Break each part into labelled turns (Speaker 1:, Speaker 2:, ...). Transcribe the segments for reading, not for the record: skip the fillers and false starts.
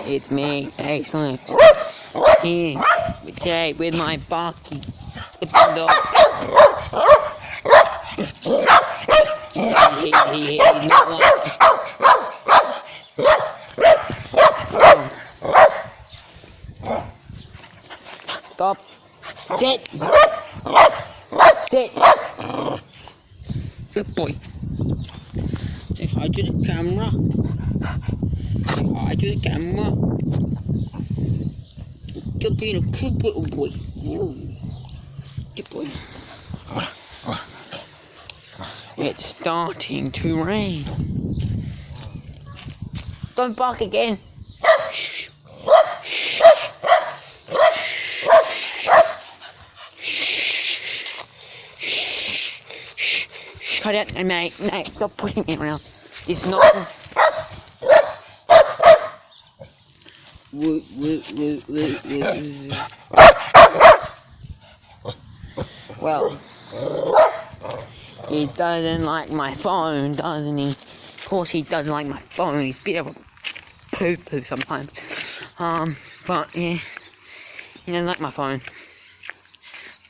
Speaker 1: It's me, Acelex, here today with my Barky, with the dog. He's not like Stop. Sit. Sit. Good boy. Say hi to the camera. Say hi to the camera. You're being a good little boy. Good boy. It's starting to rain. Don't bark again. Shh. Shut up, mate, stop pushing me around. It's not. Well, he doesn't like my phone, doesn't he? Of course he doesn't like my phone. He's a bit of a poo-poo sometimes. But yeah, he doesn't like my phone.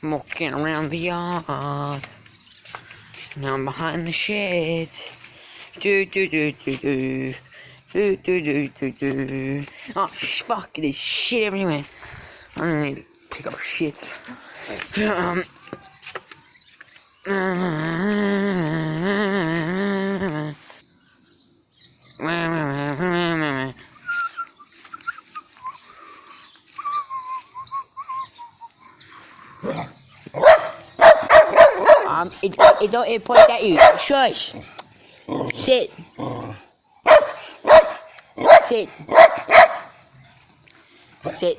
Speaker 1: I'm walking around the yard. Now I'm behind the shed. Oh, fuck, there's shit everywhere. I don't need to pick up shit. It don't point at you. Shush. Sit. Sit. Sit.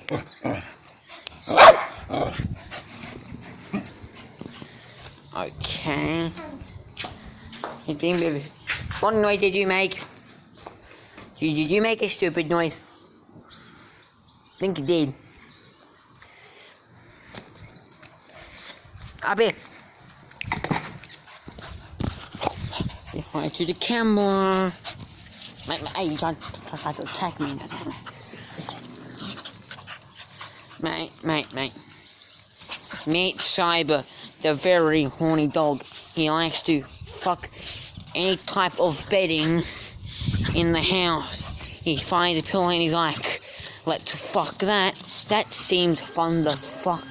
Speaker 1: Sit. Okay. It's been busy. What noise did you make? Did you make a stupid noise? I think you did. Up here. Say hi to the camera. Hey, you tried to attack me. Mate. Meet Cyber, the very horny dog. He likes to fuck any type of bedding in the house. He finds a pillow and he's like, let's fuck that. That seems fun to fuck.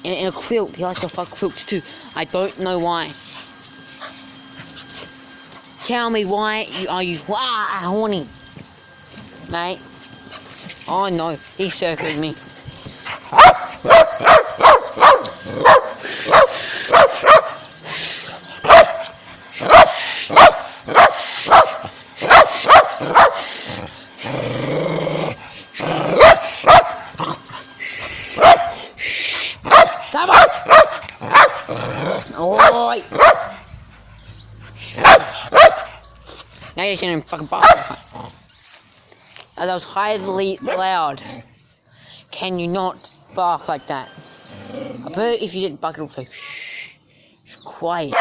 Speaker 1: In a quilt, he likes to fuck quilts too. I don't know why. Tell me why are you horny, mate? Oh no, he circled me. Come on! Oi! Now you're sitting in fucking bark. That was highly loud. Can you not bark like that? I bet if you didn't bark, it would say shh. Quiet.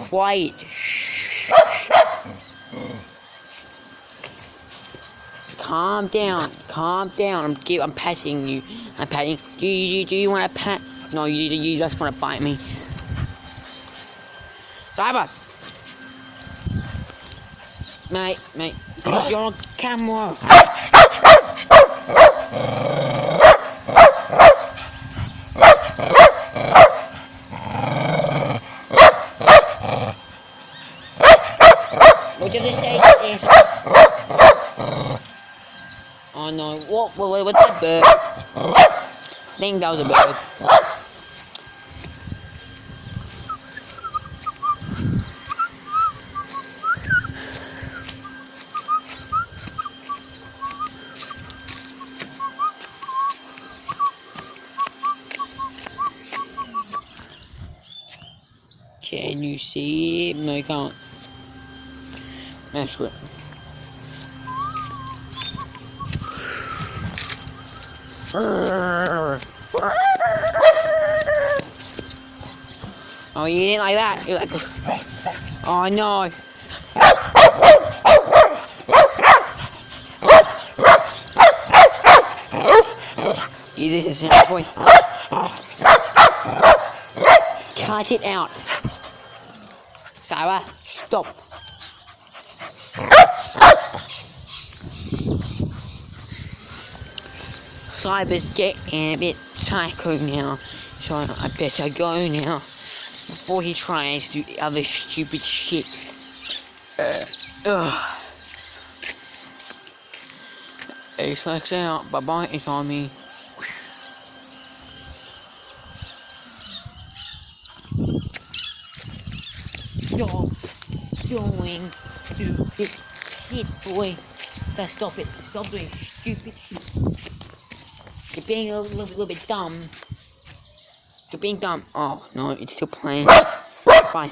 Speaker 1: Quiet. Shh. Calm down. I'm patting you. I'm patting. Do you want to pat? No, you just want to bite me. Cyber. Mate, you're on camera. What did it say? Oh no, what's that bird? I think that was a bird. Can you see it? No, you can't. That's good. Oh, you didn't like that? You're like, oh no. This is it, boy. Cut it out. Sarah, stop. Cyber's getting a bit psycho now, so I better go now before he tries to do other stupid shit. Acelex out. Bye bye, it's on me. Stop doing stupid shit, boy. Gotta stop it. Stop doing stupid shit. You're being a little bit dumb. You're being dumb. Oh no, it's still playing. Bye.